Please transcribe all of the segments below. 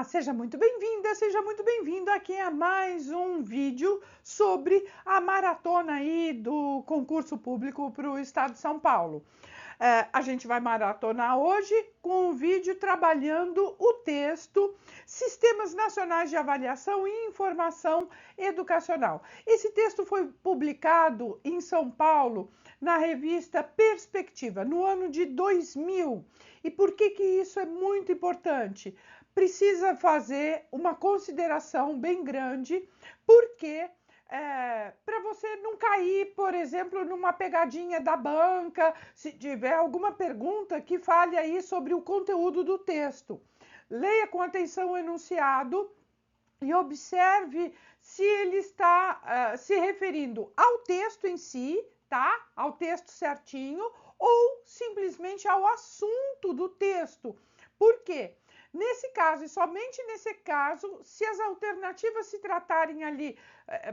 Seja muito bem-vinda, seja muito bem-vindo aqui a mais um vídeo sobre a maratona aí do concurso público para o Estado de São Paulo. A gente vai maratonar hoje com um vídeo trabalhando o texto Sistemas Nacionais de Avaliação e Informação Educacional. Esse texto foi publicado em São Paulo na revista Perspectiva, no ano de 2000. E por que isso é muito importante? Precisa fazer uma consideração bem grande, porque para você não cair, por exemplo, numa pegadinha da banca, se tiver alguma pergunta que fale aí sobre o conteúdo do texto. Leia com atenção o enunciado e observe se ele está se referindo ao texto em si, tá? Ao texto certinho, ou simplesmente ao assunto do texto. Por quê? Nesse caso, e somente nesse caso, se as alternativas se tratarem ali,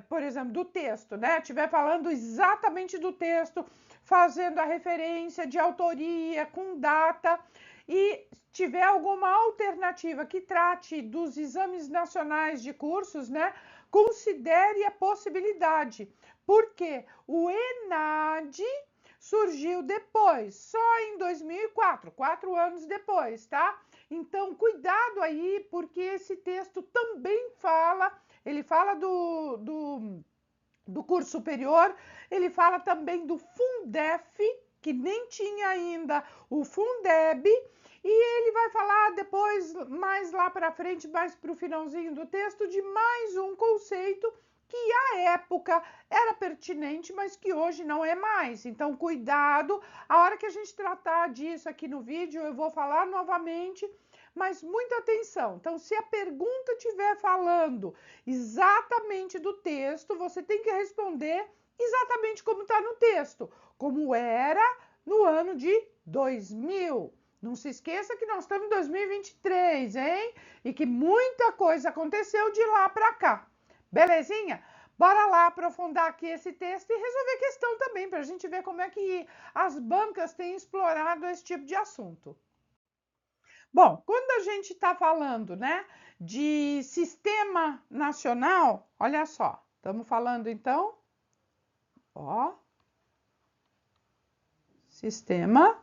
por exemplo, do texto, né? Estiver falando exatamente do texto, fazendo a referência de autoria, com data, e tiver alguma alternativa que trate dos exames nacionais de cursos, né? Considere a possibilidade, porque o ENAD surgiu depois, só em 2004, 4 anos depois, tá? Então, cuidado aí, porque esse texto também fala, ele fala do curso superior, ele fala também do Fundef, que nem tinha ainda o Fundeb, e ele vai falar depois, mais lá para frente, mais para o finalzinho do texto, de mais um conceito que à época era pertinente, mas que hoje não é mais. Então, cuidado, a hora que a gente tratar disso aqui no vídeo, eu vou falar novamente, mas muita atenção. Então, se a pergunta estiver falando exatamente do texto, você tem que responder exatamente como está no texto, como era no ano de 2000. Não se esqueça que nós estamos em 2023, hein? E que muita coisa aconteceu de lá para cá. Belezinha? Bora lá aprofundar aqui esse texto e resolver a questão também, para a gente ver como é que as bancas têm explorado esse tipo de assunto. Bom, quando a gente está falando, né, de sistema nacional, olha só, estamos falando então, ó, sistema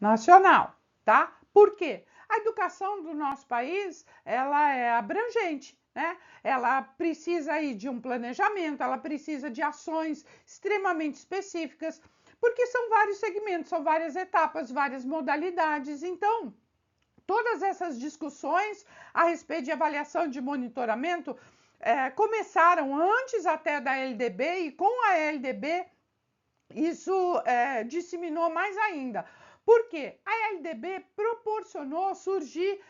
nacional, tá? Por quê? A educação do nosso país, ela é abrangente, né? Ela precisa aí de um planejamento, ela precisa de ações extremamente específicas, porque são vários segmentos, são várias etapas, várias modalidades. Então, todas essas discussões a respeito de avaliação de monitoramento começaram antes até da LDB, e com a LDB isso disseminou mais ainda. Porque a LDB proporcionou surgir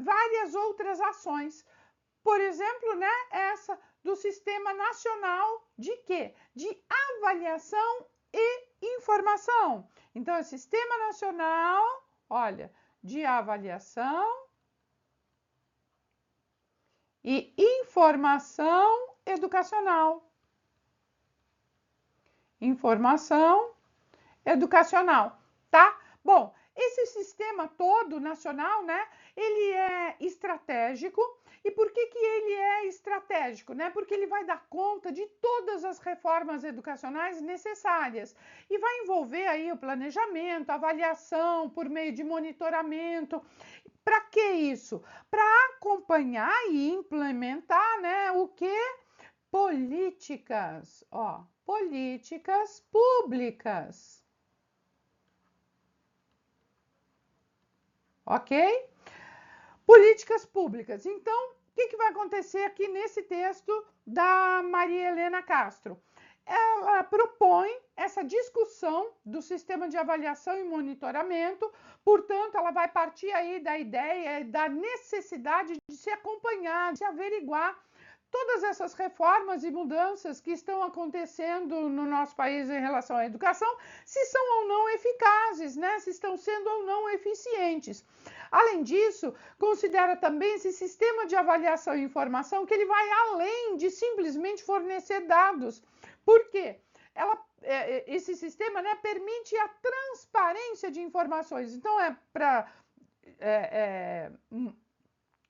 várias outras ações. Por exemplo, né, essa do Sistema Nacional de quê? De Avaliação e Informação. Então, é Sistema Nacional, olha, de Avaliação e Informação Educacional. Informação educacional, tá? Bom, esse sistema todo nacional, né, ele é estratégico. E por que ele é estratégico, né? Porque ele vai dar conta de todas as reformas educacionais necessárias e vai envolver aí o planejamento, a avaliação por meio de monitoramento. Para que isso? Para acompanhar e implementar, né, o que? Políticas, ó, políticas públicas. Ok? Políticas públicas. Então, o que vai acontecer aqui nesse texto da Maria Helena Castro? Ela propõe essa discussão do sistema de avaliação e monitoramento, portanto, ela vai partir aí da ideia da necessidade de se acompanhar, de se averiguar todas essas reformas e mudanças que estão acontecendo no nosso país em relação à educação, se são ou não eficazes, né? Se estão sendo ou não eficientes. Além disso, considera também esse sistema de avaliação e informação que ele vai além de simplesmente fornecer dados. Por quê? Esse sistema, né, permite a transparência de informações. Então, é para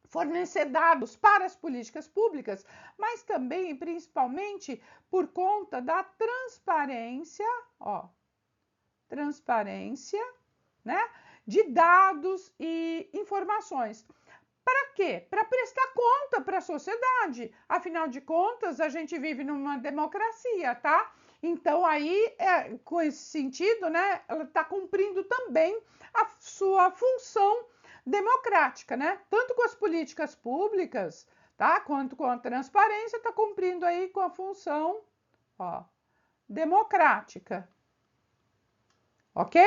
fornecer dados para as políticas públicas, mas também e principalmente por conta da transparência, transparência, né, de dados e informações. Para quê? Para prestar conta para a sociedade. Afinal de contas, a gente vive numa democracia, tá? Então, aí, com esse sentido, né, ela está cumprindo também a sua função democrática, né? Tanto com as políticas públicas, tá? Quanto com a transparência, está cumprindo aí com a função, democrática. Ok?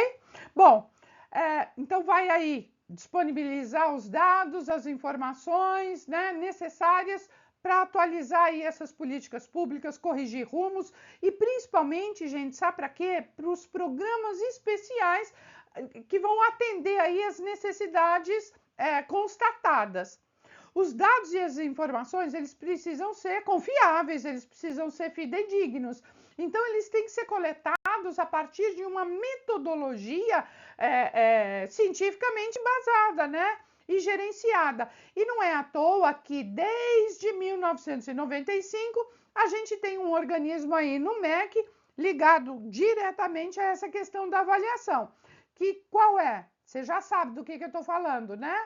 Bom, então vai aí disponibilizar os dados, as informações, né, necessárias para atualizar aí essas políticas públicas, corrigir rumos e principalmente, gente, sabe para quê? Para os programas especiais que vão atender aí as necessidades constatadas. Os dados e as informações, eles precisam ser confiáveis, eles precisam ser fidedignos. Então, eles têm que ser coletados a partir de uma metodologia cientificamente embasada, né? E gerenciada. E não é à toa que desde 1995 a gente tem um organismo aí no MEC ligado diretamente a essa questão da avaliação. Que qual é? Você já sabe do que eu estou falando, né?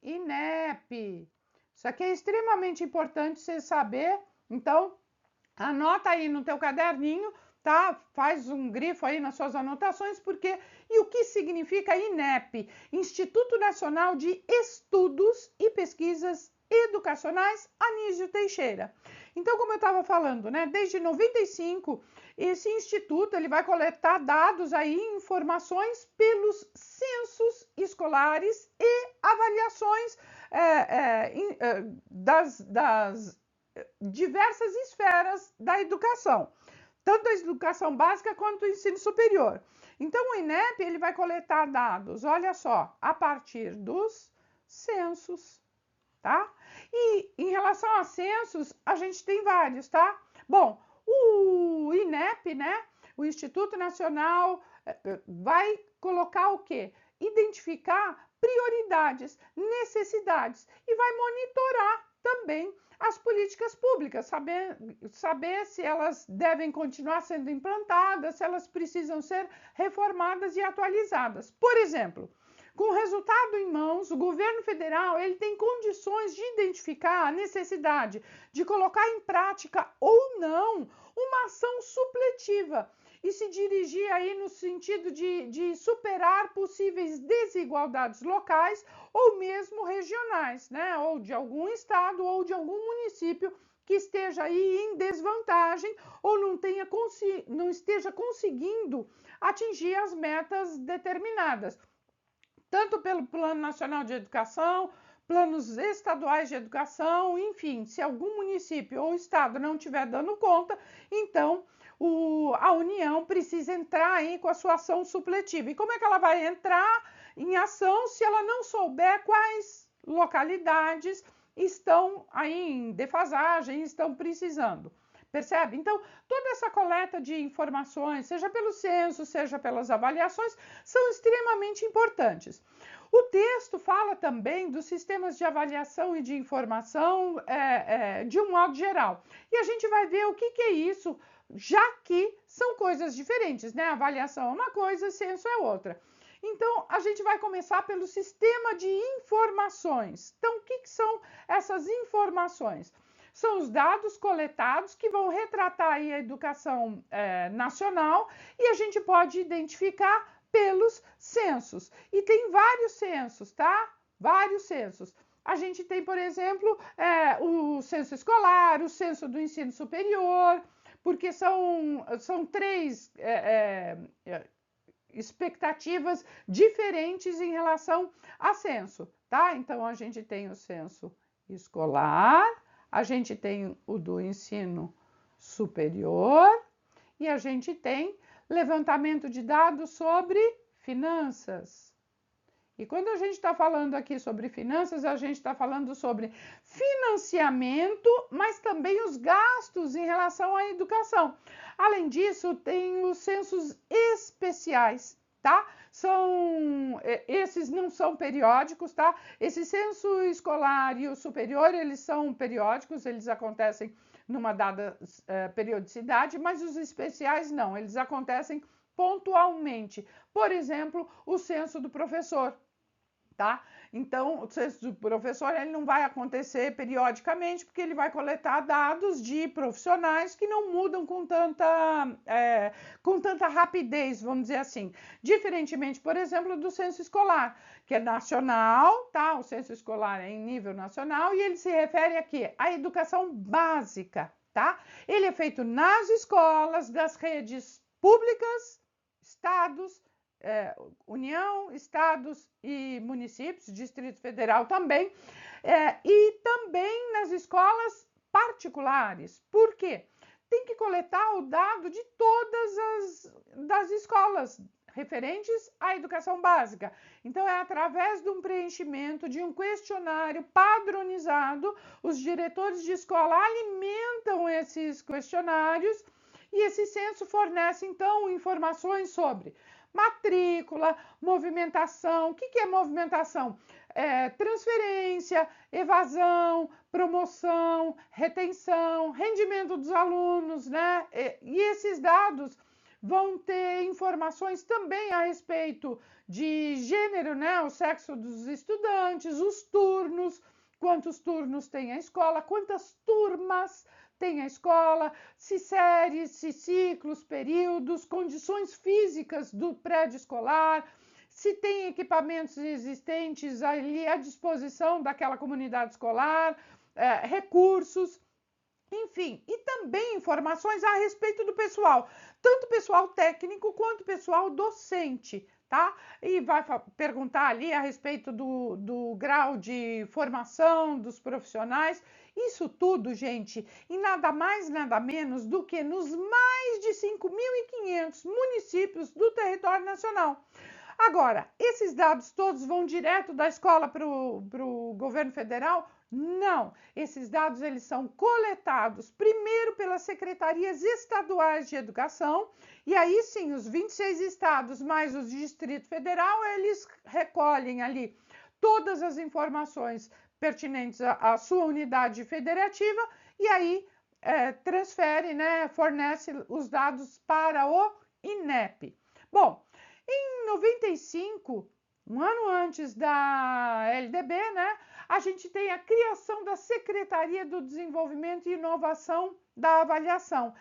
INEP. Isso aqui é extremamente importante você saber. Então, anota aí no teu caderninho, tá? Faz um grifo aí nas suas anotações, porque e o que significa INEP? Instituto Nacional de Estudos e Pesquisas Educacionais Anísio Teixeira. Então, como eu estava falando, né? Desde 95, esse instituto ele vai coletar dados aí, informações pelos censos escolares e avaliações das diversas esferas da educação, tanto a educação básica quanto o ensino superior. Então, o INEP ele vai coletar dados, olha só, a partir dos censos, tá? E em relação a censos, a gente tem vários, tá? Bom, o INEP, né, o Instituto Nacional, vai colocar o quê? Identificar prioridades, necessidades e vai monitorar também as políticas públicas, saber se elas devem continuar sendo implantadas, se elas precisam ser reformadas e atualizadas. Por exemplo, com o resultado em mãos, o governo federal ele tem condições de identificar a necessidade de colocar em prática ou não uma ação supletiva e se dirigir aí no sentido de superar possíveis desigualdades locais ou mesmo regionais, né? Ou de algum estado ou de algum município que esteja aí em desvantagem ou não esteja conseguindo atingir as metas determinadas, tanto pelo Plano Nacional de Educação, planos estaduais de educação, enfim, se algum município ou estado não estiver dando conta, então a União precisa entrar aí com a sua ação supletiva. E como é que ela vai entrar em ação se ela não souber quais localidades estão aí em defasagem, estão precisando? Percebe? Então, toda essa coleta de informações, seja pelo censo, seja pelas avaliações, são extremamente importantes. O texto fala também dos sistemas de avaliação e de informação de um modo geral. E a gente vai ver o que é isso, já que são coisas diferentes, né? Avaliação é uma coisa, censo é outra. Então, a gente vai começar pelo sistema de informações. Então, o que são essas informações? São os dados coletados que vão retratar aí a educação nacional e a gente pode identificar pelos censos. E tem vários censos, tá? Vários censos. A gente tem, por exemplo, o censo escolar, o censo do ensino superior, porque são três expectativas diferentes em relação a censo, tá? Então, a gente tem o censo escolar, a gente tem o do ensino superior e a gente tem levantamento de dados sobre finanças. E quando a gente está falando aqui sobre finanças, a gente está falando sobre financiamento, mas também os gastos em relação à educação. Além disso, tem os censos especiais, tá? São esses não são periódicos, tá? Esse censo escolar e o superior, eles são periódicos, eles acontecem numa dada periodicidade, mas os especiais não, eles acontecem pontualmente. Por exemplo, o censo do professor, tá? Então, o censo do professor ele não vai acontecer periodicamente, porque ele vai coletar dados de profissionais que não mudam com tanta rapidez, vamos dizer assim. Diferentemente, por exemplo, do censo escolar, que é nacional, tá? O censo escolar é em nível nacional e ele se refere aqui à educação básica, tá? Ele é feito nas escolas das redes públicas, estados, União, estados e municípios, Distrito Federal também, e também nas escolas particulares. Por quê? Tem que coletar o dado de todas das escolas referentes à educação básica. Então, é através de um preenchimento de um questionário padronizado, os diretores de escola alimentam esses questionários e esse censo fornece, então, informações sobre matrícula, movimentação. O que é movimentação? Transferência, evasão, promoção, retenção, rendimento dos alunos, né? E esses dados vão ter informações também a respeito de gênero, né? O sexo dos estudantes, os turnos, quantos turnos tem a escola, quantas turmas tem a escola, se séries, se ciclos, períodos, condições físicas do prédio escolar, se tem equipamentos existentes ali à disposição daquela comunidade escolar, recursos, enfim, e também informações a respeito do pessoal, tanto pessoal técnico quanto pessoal docente, tá? E vai perguntar ali a respeito do grau de formação dos profissionais. Isso tudo, gente, em nada mais, nada menos do que nos mais de 5.500 municípios do território nacional. Agora, esses dados todos vão direto da escola para o governo federal? Não, esses dados eles são coletados primeiro pelas secretarias estaduais de educação, e aí sim, os 26 estados mais o Distrito Federal, eles recolhem ali todas as informações pertinentes à sua unidade federativa e aí transfere, né, fornece os dados para o INEP. Bom, em 95, um ano antes da LDB, né, a gente tem a criação da Secretaria do Desenvolvimento e Inovação da Avaliação.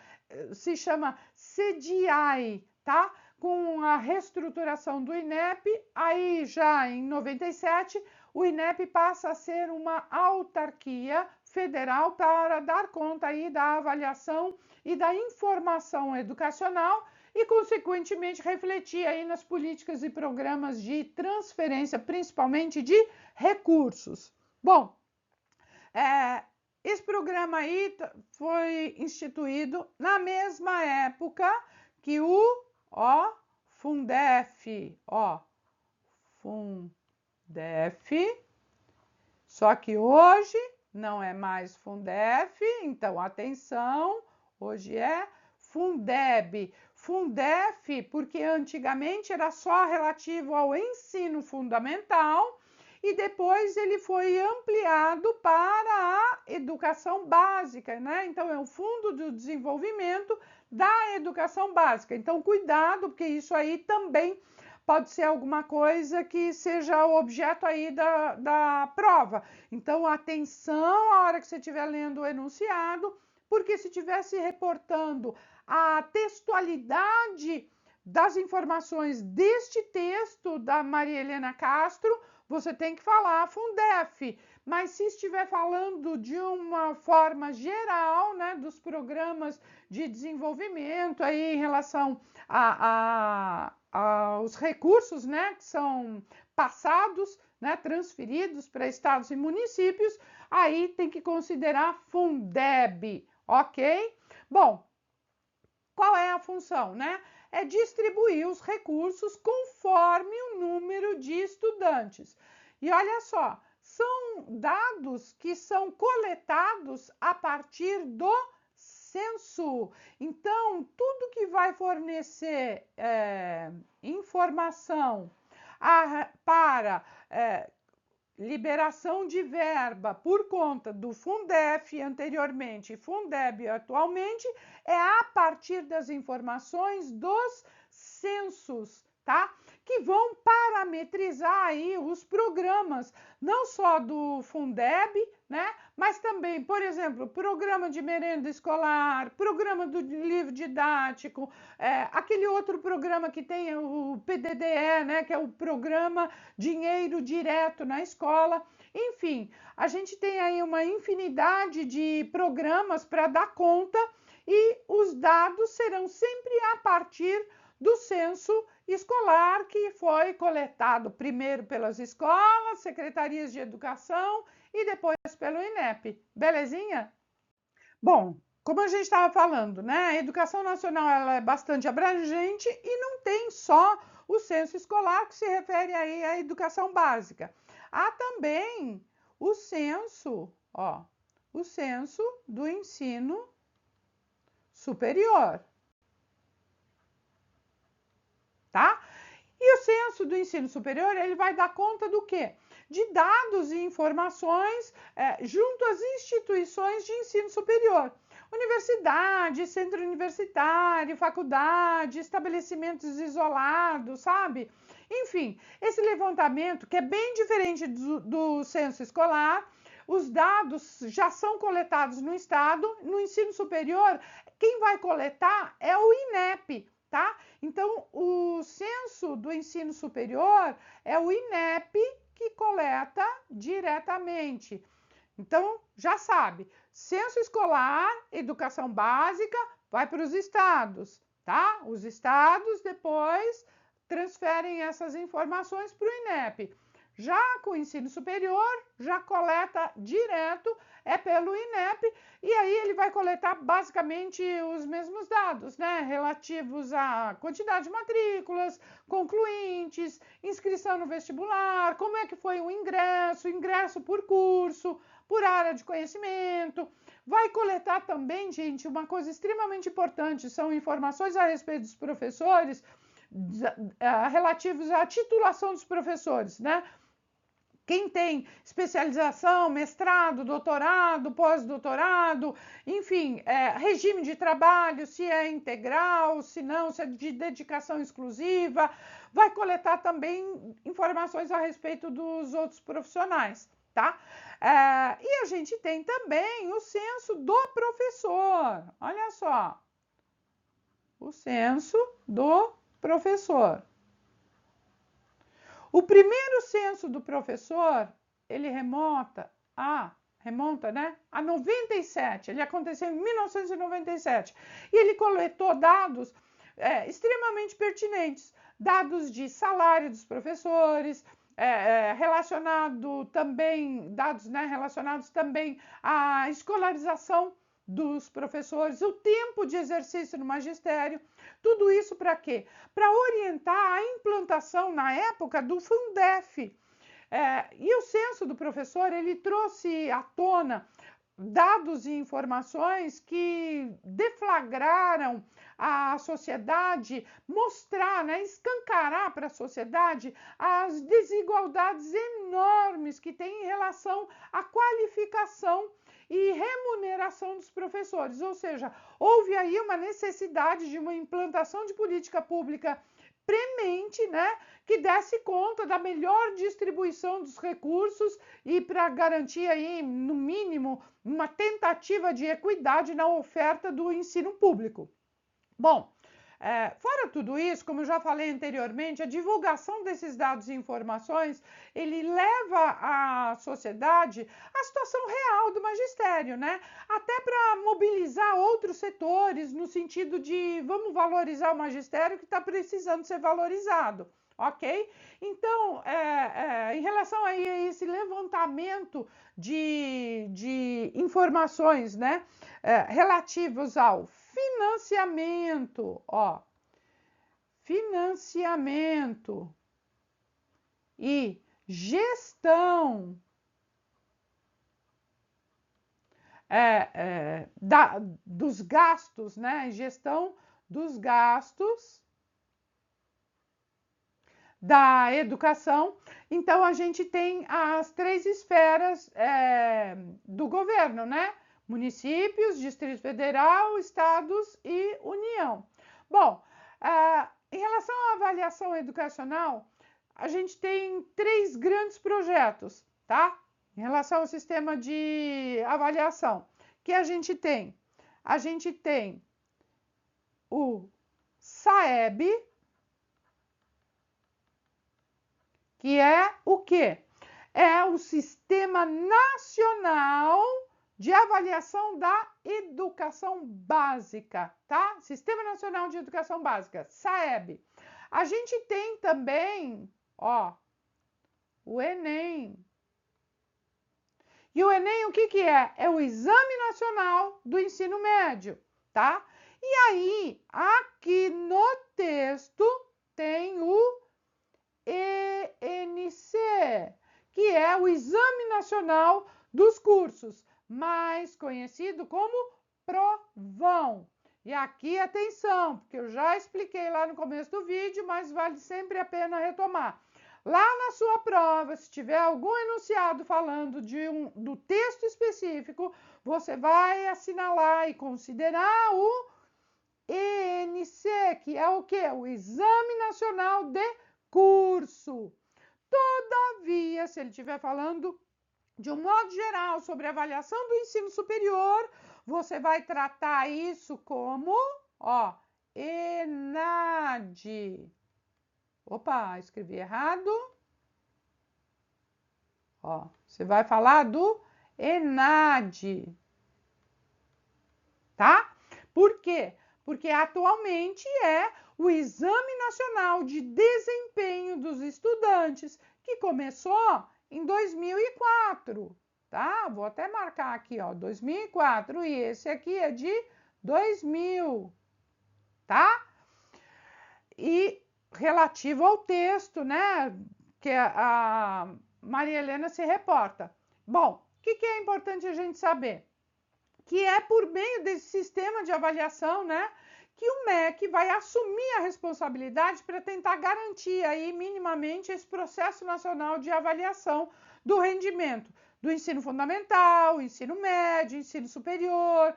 Se chama CDI, tá? Com a reestruturação do INEP, aí já em 97, o INEP passa a ser uma autarquia federal para dar conta aí da avaliação e da informação educacional e, consequentemente, refletir aí nas políticas e programas de transferência, principalmente de recursos. Bom, esse programa aí foi instituído na mesma época que o Fundef, Fundef, só que hoje não é mais Fundef, então atenção, hoje é Fundeb. Fundef, porque antigamente era só relativo ao ensino fundamental e depois ele foi ampliado para a educação básica, né? Então é o Fundo do Desenvolvimento da Educação Básica. Então cuidado, porque isso aí também pode ser alguma coisa que seja o objeto aí da prova. Então atenção a hora que você estiver lendo o enunciado, porque se estivesse reportando a textualidade das informações deste texto da Maria Helena Castro, você tem que falar Fundef, mas se estiver falando de uma forma geral, né, dos programas de desenvolvimento aí em relação aos recursos, né, que são passados, né, transferidos para estados e municípios, aí tem que considerar Fundeb, ok? Bom, qual é a função, né? É distribuir os recursos conforme o número de estudantes. E olha só, são dados que são coletados a partir do censo. Então, tudo que vai fornecer informação para liberação de verba por conta do Fundef anteriormente e Fundeb atualmente é a partir das informações dos censos, tá? Que vão parametrizar aí os programas, não só do Fundeb, né? Mas também, por exemplo, programa de merenda escolar, programa do livro didático, aquele outro programa que tem o PDDE, né? Que é o programa Dinheiro Direto na Escola. Enfim, a gente tem aí uma infinidade de programas para dar conta e os dados serão sempre a partir do censo escolar que foi coletado primeiro pelas escolas, secretarias de educação e depois pelo INEP. Belezinha? Bom, como a gente estava falando, né? A educação nacional ela é bastante abrangente e não tem só o censo escolar que se refere aí à educação básica. Há também o censo do ensino superior. Tá? E o censo do ensino superior, ele vai dar conta do quê? De dados e informações junto às instituições de ensino superior. Universidade, centro universitário, faculdade, estabelecimentos isolados, sabe? Enfim, esse levantamento, que é bem diferente do censo escolar, os dados já são coletados no Estado, no ensino superior, quem vai coletar é o INEP, tá? Então, o censo do ensino superior é o INEP que coleta diretamente. Então, já sabe, censo escolar, educação básica, vai para os estados, tá? Os estados depois transferem essas informações para o INEP. Já com o ensino superior, já coleta direto, é pelo INEP, e aí ele vai coletar basicamente os mesmos dados, né? Relativos à quantidade de matrículas, concluintes, inscrição no vestibular, como é que foi o ingresso por curso, por área de conhecimento. Vai coletar também, gente, uma coisa extremamente importante, são informações a respeito dos professores, relativos à titulação dos professores, né? Quem tem especialização, mestrado, doutorado, pós-doutorado, enfim, regime de trabalho, se é integral, se não, se é de dedicação exclusiva, vai coletar também informações a respeito dos outros profissionais, tá? E a gente tem também o censo do professor, olha só, o censo do professor. O primeiro censo do professor, ele remonta, né, a 97, ele aconteceu em 1997, e ele coletou dados extremamente pertinentes, dados de salário dos professores, dados, né, relacionados também à escolarização dos professores, o tempo de exercício no magistério, tudo isso para quê? Para orientar a implantação na época do Fundef. E o censo do professor, ele trouxe à tona dados e informações que deflagraram a sociedade, mostrar, né, escancarar para a sociedade as desigualdades enormes que tem em relação à qualificação e remuneração dos professores, ou seja, houve aí uma necessidade de uma implantação de política pública premente, né, que desse conta da melhor distribuição dos recursos e para garantir aí, no mínimo, uma tentativa de equidade na oferta do ensino público. Bom, fora tudo isso, como eu já falei anteriormente, a divulgação desses dados e informações, ele leva a sociedade à situação real do magistério, né? Até para mobilizar outros setores no sentido de vamos valorizar o magistério que está precisando ser valorizado. Ok? Então, em relação aí a esse levantamento de informações, né, relativos ao financiamento, financiamento e gestão dos gastos, né, gestão dos gastos da educação. Então, a gente tem as 3 esferas do governo, né? Municípios, Distrito Federal, Estados e União. Bom, em relação à avaliação educacional, a gente tem 3 grandes projetos, tá? Em relação ao sistema de avaliação, que a gente tem o SAEB, que é o quê? É o Sistema Nacional de Avaliação da Educação Básica, tá? Sistema Nacional de Educação Básica, SAEB. A gente tem também, ó, o Enem. E o Enem, o que que é? É o Exame Nacional do Ensino Médio, tá? E aí, aqui no texto tem o ENC, que é o Exame Nacional dos Cursos, mais conhecido como Provão. E aqui, atenção, porque eu já expliquei lá no começo do vídeo, mas vale sempre a pena retomar. Lá na sua prova, se tiver algum enunciado falando do texto específico, você vai assinalar e considerar o ENC, que é o quê? O Exame Nacional de Curso. Todavia, se ele estiver falando de um modo geral sobre a avaliação do ensino superior, você vai tratar isso como, ó, ENAD. Opa, escrevi errado. Ó, você vai falar do ENAD, tá? Por quê? Porque atualmente é o Exame Nacional de Desempenho dos Estudantes, que começou em 2004, tá? Vou até marcar aqui, ó, 2004, e esse aqui é de 2000, tá? E relativo ao texto, né, que a Maria Helena se reporta. Bom, o que é importante a gente saber? Que é por meio desse sistema de avaliação, né, que o MEC vai assumir a responsabilidade para tentar garantir aí minimamente esse processo nacional de avaliação do rendimento do ensino fundamental, ensino médio, ensino superior,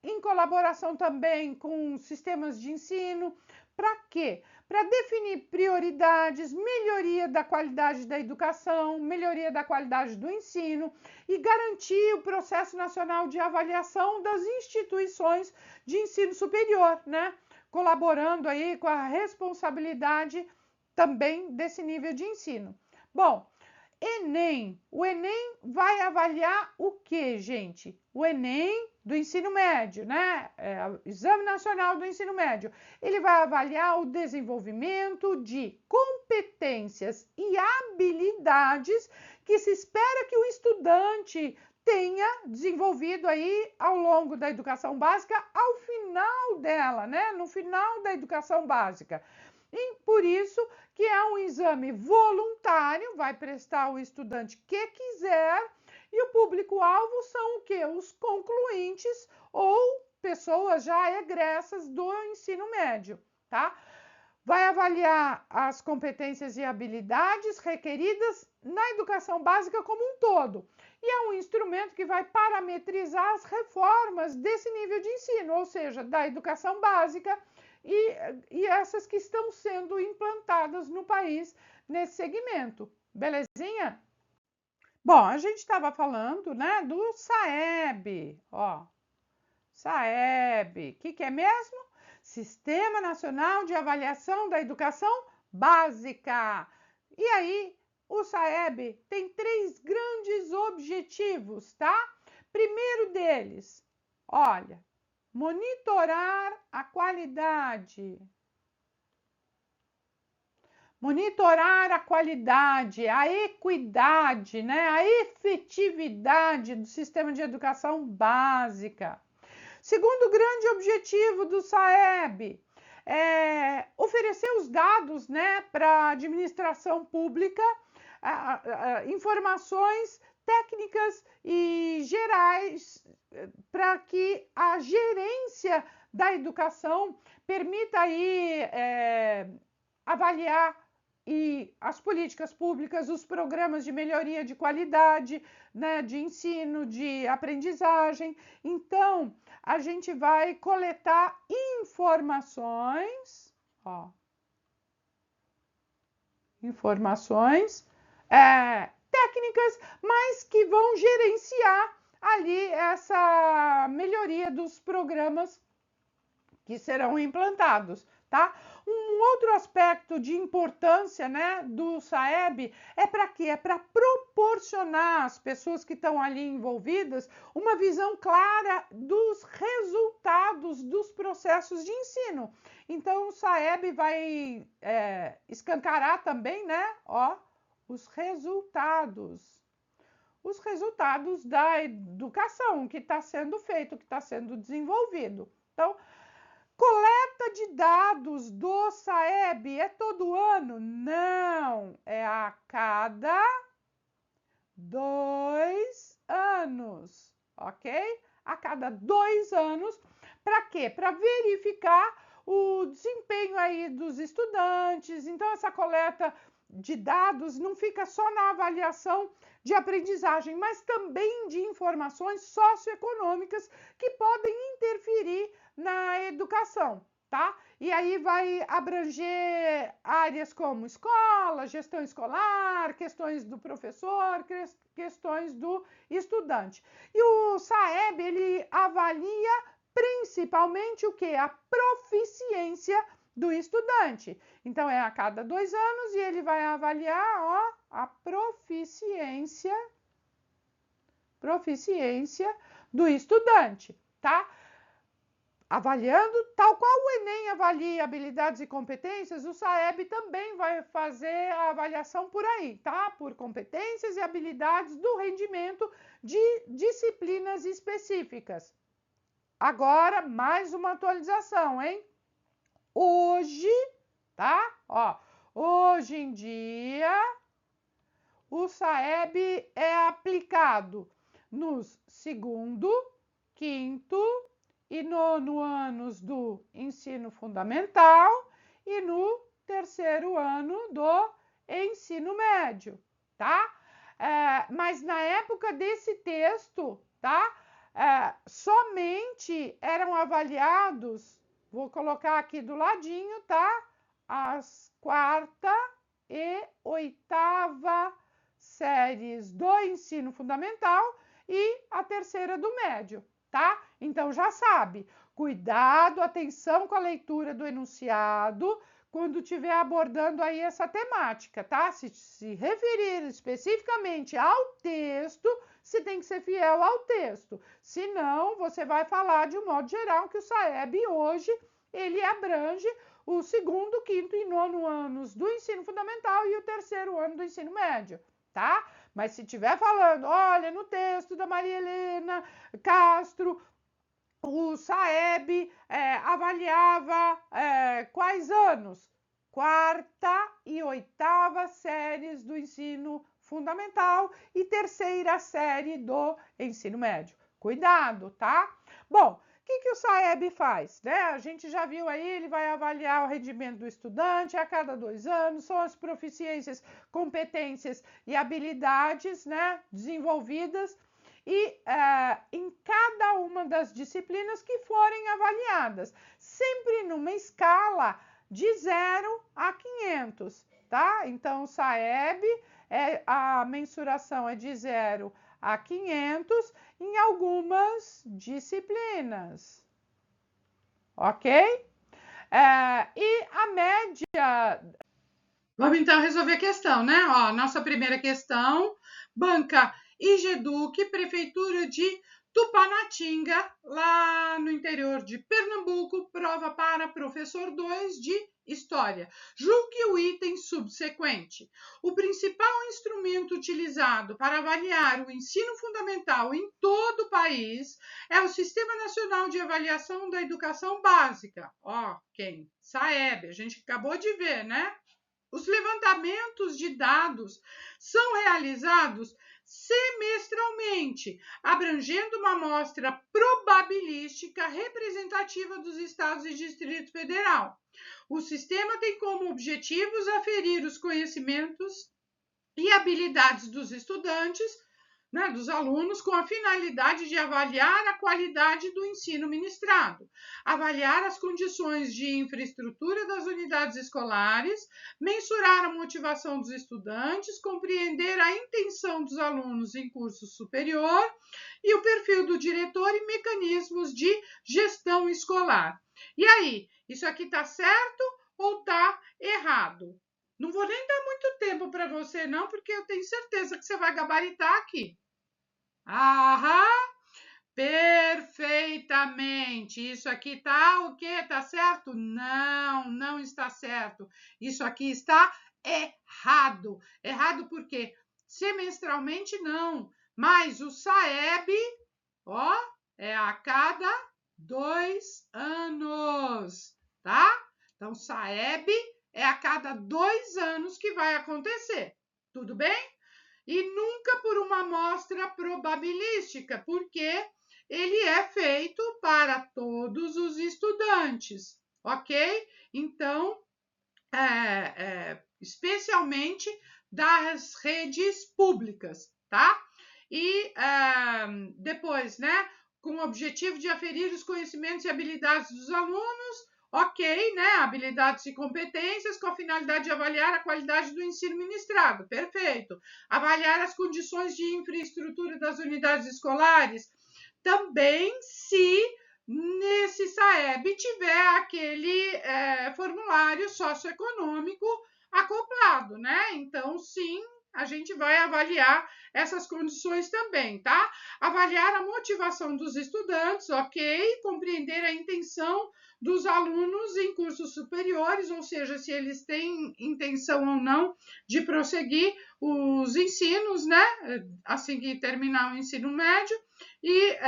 em colaboração também com sistemas de ensino. Para quê? Para definir prioridades, melhoria da qualidade da educação, melhoria da qualidade do ensino e garantir o processo nacional de avaliação das instituições de ensino superior, né? Colaborando aí com a responsabilidade também desse nível de ensino. Bom, Enem. O Enem vai avaliar o que, gente? O Enem do ensino médio, né? O Exame Nacional do Ensino Médio. Ele vai avaliar o desenvolvimento de competências e habilidades que se espera que o estudante tenha desenvolvido aí ao longo da educação básica, ao final dela, né? No final da educação básica. E por isso que é um exame voluntário, vai prestar o estudante que quiser, e o público-alvo são o quê? Os concluintes ou pessoas já egressas do ensino médio, tá? Vai avaliar as competências e habilidades requeridas na educação básica como um todo. E é um instrumento que vai parametrizar as reformas desse nível de ensino, ou seja, da educação básica e essas que estão sendo implantadas no país nesse segmento. Belezinha? Bom, a gente estava falando, né, do SAEB, ó. SAEB, o que é mesmo? Sistema Nacional de Avaliação da Educação Básica. E aí, o SAEB tem 3 grandes objetivos, tá? Primeiro deles, olha, monitorar a qualidade. Monitorar a qualidade, a equidade, né? A efetividade do sistema de educação básica. Segundo grande objetivo do SAEB é oferecer os dados, né, para a administração pública, informações técnicas e gerais para que a gerência da educação permita aí avaliar e as políticas públicas, os programas de melhoria de qualidade, né, de ensino, de aprendizagem. Então, a gente vai coletar informações, ó, técnicas, mas que vão gerenciar ali essa melhoria dos programas que serão implantados, tá? Um outro aspecto de importância, né, do SAEB é para quê? É para proporcionar às pessoas que estão ali envolvidas uma visão clara dos resultados dos processos de ensino. Então, o SAEB vai escancarar também, né, ó, os resultados da educação que está sendo feito, que está sendo desenvolvido. Então, coleta de dados do SAEB é todo ano? Não, é a cada 2 anos, ok? A cada 2 anos, para quê? Para verificar o desempenho aí dos estudantes. Então, essa coleta de dados não fica só na avaliação de aprendizagem, mas também de informações socioeconômicas que podem interferir na educação, tá? E aí vai abranger áreas como escola, gestão escolar, questões do professor, questões do estudante. E o SAEB, ele avalia principalmente o que? A proficiência do estudante. Então, é a cada 2 anos e ele vai avaliar, ó, a proficiência do estudante, tá? Avaliando, tal qual o Enem avalia habilidades e competências, o SAEB também vai fazer a avaliação por aí, tá? Por competências e habilidades do rendimento de disciplinas específicas. Agora, mais uma atualização, hein? Hoje, tá? Ó, hoje em dia, o SAEB é aplicado nos 2º, 5º e 9º anos do ensino fundamental e no 3º ano do ensino médio, tá? Mas na época desse texto, tá? Somente eram avaliados, vou colocar aqui do ladinho, tá? As 4ª e 8ª séries do ensino fundamental e a 3ª do médio, tá? Então já sabe, cuidado, atenção com a leitura do enunciado quando estiver abordando aí essa temática, tá? Se referir especificamente ao texto, você tem que ser fiel ao texto. Senão, você vai falar de um modo geral que o SAEB hoje, ele abrange o 2º, 5º e 9º anos do ensino fundamental e o 3º ano do ensino médio, tá? Mas se estiver falando, olha, no texto da Maria Helena Castro, o SAEB avaliava quais anos? 4ª e 8ª séries do ensino fundamental e 3ª série do ensino médio. Cuidado, tá? Bom, o que o SAEB faz? Né? A gente já viu aí, ele vai avaliar o rendimento do estudante a cada 2 anos, são as proficiências, competências e habilidades, né, desenvolvidas e em cada uma das disciplinas que forem avaliadas, sempre numa escala de 0 a 500, tá? Então, o SAEB, a mensuração é de 0 a 500 em algumas disciplinas, ok? E a média... Vamos então resolver a questão, né? Ó, nossa primeira questão, banca IGEDUC, Prefeitura de Tupanatinga, lá no interior de Pernambuco, prova para professor 2 de História. Julgue o item subsequente. O principal instrumento utilizado para avaliar o ensino fundamental em todo o país é o Sistema Nacional de Avaliação da Educação Básica. Ó, quem? SAEB, a gente acabou de ver, né? Os levantamentos de dados são realizados semestralmente, abrangendo uma amostra probabilística representativa dos estados e Distrito Federal. O sistema tem como objetivos aferir os conhecimentos e habilidades dos estudantes, né, dos alunos, com a finalidade de avaliar a qualidade do ensino ministrado, avaliar as condições de infraestrutura das unidades escolares, mensurar a motivação dos estudantes, compreender a intenção dos alunos em curso superior e o perfil do diretor e mecanismos de gestão escolar. E aí, isso aqui está certo ou está errado? Não vou nem dar muito tempo para você, não, porque eu tenho certeza que você vai gabaritar aqui. Aham, perfeitamente. Isso aqui tá o quê? Tá certo? Não, não está certo. Isso aqui está errado. Errado por quê? Semestralmente não, mas o SAEB, ó, é a cada 2 anos, tá? Então, SAEB é a cada 2 anos que vai acontecer, tudo bem? E nunca por uma amostra probabilística, porque ele é feito para todos os estudantes, ok? Então, especialmente das redes públicas, tá? E depois, né, com o objetivo de aferir os conhecimentos e habilidades dos alunos, ok, né, habilidades e competências com a finalidade de avaliar a qualidade do ensino ministrado, perfeito. Avaliar as condições de infraestrutura das unidades escolares, também se nesse SAEB tiver aquele formulário socioeconômico acoplado, né? Então, sim, a gente vai avaliar essas condições também, tá? Avaliar a motivação dos estudantes, ok? Compreender a intenção dos alunos em cursos superiores, ou seja, se eles têm intenção ou não de prosseguir os ensinos, né? Assim que terminar o ensino médio. E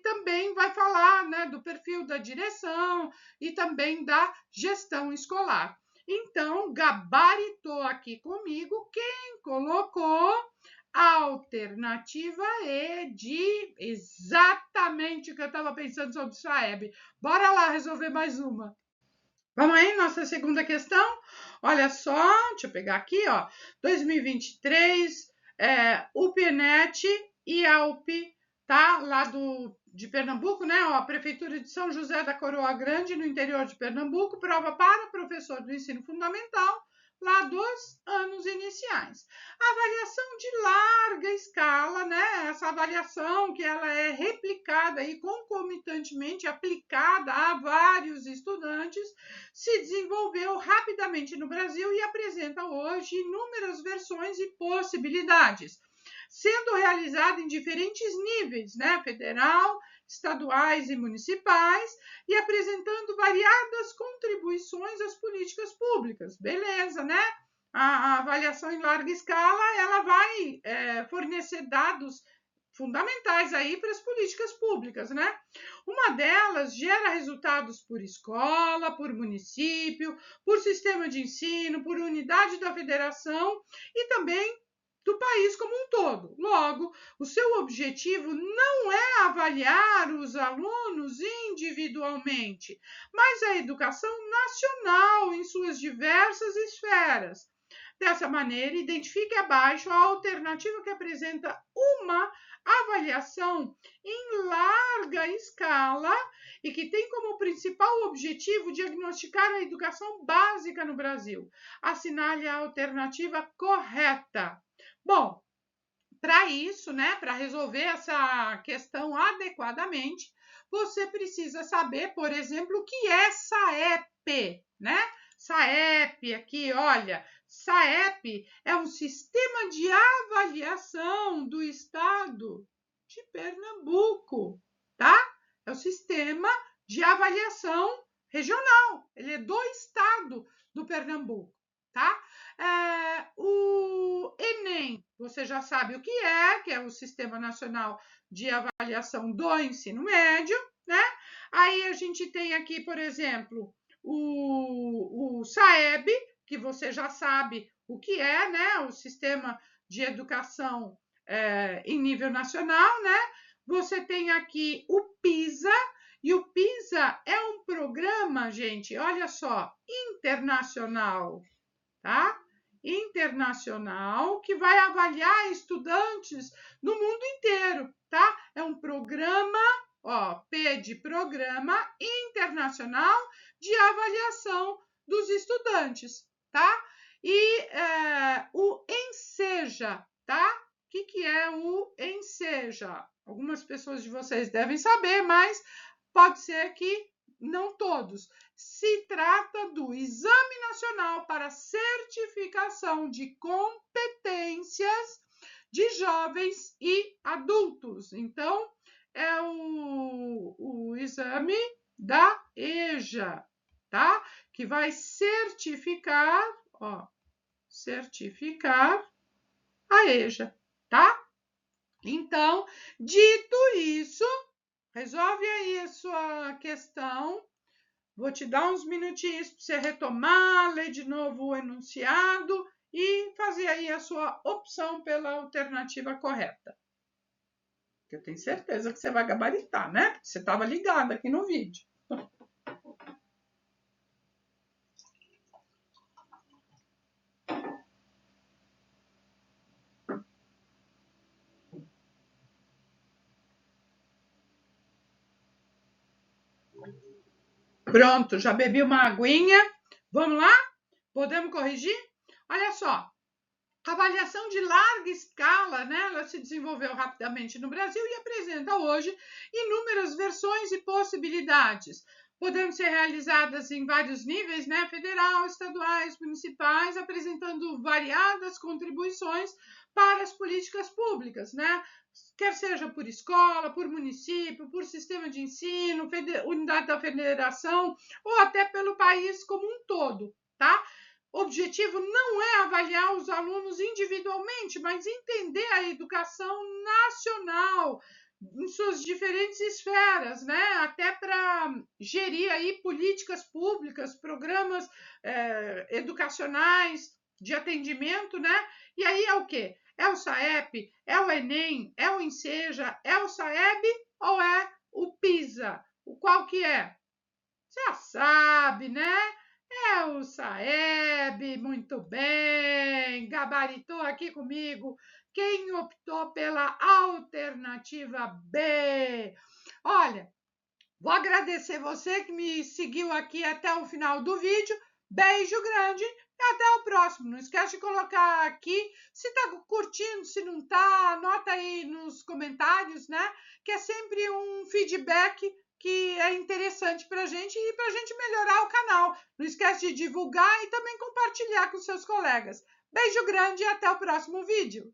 também vai falar, né, do perfil da direção e também da gestão escolar. Então, gabaritou aqui comigo quem colocou a alternativa E de exatamente o que eu estava pensando sobre o SAEB. Bora lá resolver mais uma. Vamos aí, nossa segunda questão? Olha só, deixa eu pegar aqui, ó. 2023, o PNET e a UP, tá? Lá de Pernambuco, né? Ó, a Prefeitura de São José da Coroa Grande, no interior de Pernambuco, prova para professor do ensino fundamental, lá dos anos iniciais. Avaliação de larga escala, né? Essa avaliação que ela é replicada e concomitantemente aplicada a vários estudantes, se desenvolveu rapidamente no Brasil e apresenta hoje inúmeras versões e possibilidades, sendo realizada em diferentes níveis, né? Federal, estaduais e municipais, e apresentando variadas contribuições às políticas públicas. Beleza, né? A avaliação em larga escala, ela vai fornecer dados fundamentais aí para as políticas públicas, né? Uma delas gera resultados por escola, por município, por sistema de ensino, por unidade da federação e também do país como um todo. Logo, o seu objetivo não é avaliar os alunos individualmente, mas a educação nacional em suas diversas esferas. Dessa maneira, identifique abaixo a alternativa que apresenta uma avaliação em larga escala e que tem como principal objetivo diagnosticar a educação básica no Brasil. Assinale a alternativa correta. Bom, para isso, né, para resolver essa questão adequadamente, você precisa saber, por exemplo, o que é SAEP, né? SAEP aqui, olha, SAEP é um sistema de avaliação do estado de Pernambuco, tá? É o sistema de avaliação regional, ele é do estado do Pernambuco, tá? O Enem, você já sabe o que é o Sistema Nacional de Avaliação do Ensino Médio, né? Aí a gente tem aqui, por exemplo, o SAEB, que você já sabe o que é, né? O Sistema de educação em nível nacional, né? Você tem aqui o PISA, e o PISA é um programa, gente, olha só, internacional, tá? Internacional, que vai avaliar estudantes no mundo inteiro, tá? É um programa, ó, P de programa internacional de avaliação dos estudantes, tá? E o ENSEJA, tá? O que é o ENSEJA? Algumas pessoas de vocês devem saber, mas pode ser que não todos. Se trata do Exame Nacional para Certificação de Competências de Jovens e Adultos. Então, é o exame da EJA, tá? Que vai certificar, ó, certificar a EJA, tá? Então, dito isso, resolve aí a sua questão. Vou te dar uns minutinhos para você retomar, ler de novo o enunciado e fazer aí a sua opção pela alternativa correta. Eu tenho certeza que você vai gabaritar, né? Porque você estava ligado aqui no vídeo. Pronto, já bebi uma aguinha. Vamos lá? Podemos corrigir? Olha só. A avaliação de larga escala, né, ela se desenvolveu rapidamente no Brasil e apresenta hoje inúmeras versões e possibilidades. Podendo ser realizadas em vários níveis, né, federal, estaduais, municipais, apresentando variadas contribuições para as políticas públicas, né? Quer seja por escola, por município, por sistema de ensino, unidade da federação ou até pelo país como um todo, tá? O objetivo não é avaliar os alunos individualmente, mas entender a educação nacional em suas diferentes esferas, né? Até para gerir aí políticas públicas, programas educacionais de atendimento, né? E aí é o quê? É o SAEP? É o Enem? É o ENSEJA? É o SAEB ou é o PISA? O qual que é? Já sabe, né? É o Saeb, muito bem, gabaritou aqui comigo. Quem optou pela alternativa B? Olha, vou agradecer você que me seguiu aqui até o final do vídeo. Beijo grande e até o próximo. Não esquece de colocar aqui se tá curtindo, se não tá, anota aí nos comentários, né? Que é sempre um feedback que é interessante para a gente e para a gente melhorar o canal. Não esquece de divulgar e também compartilhar com seus colegas. Beijo grande e até o próximo vídeo.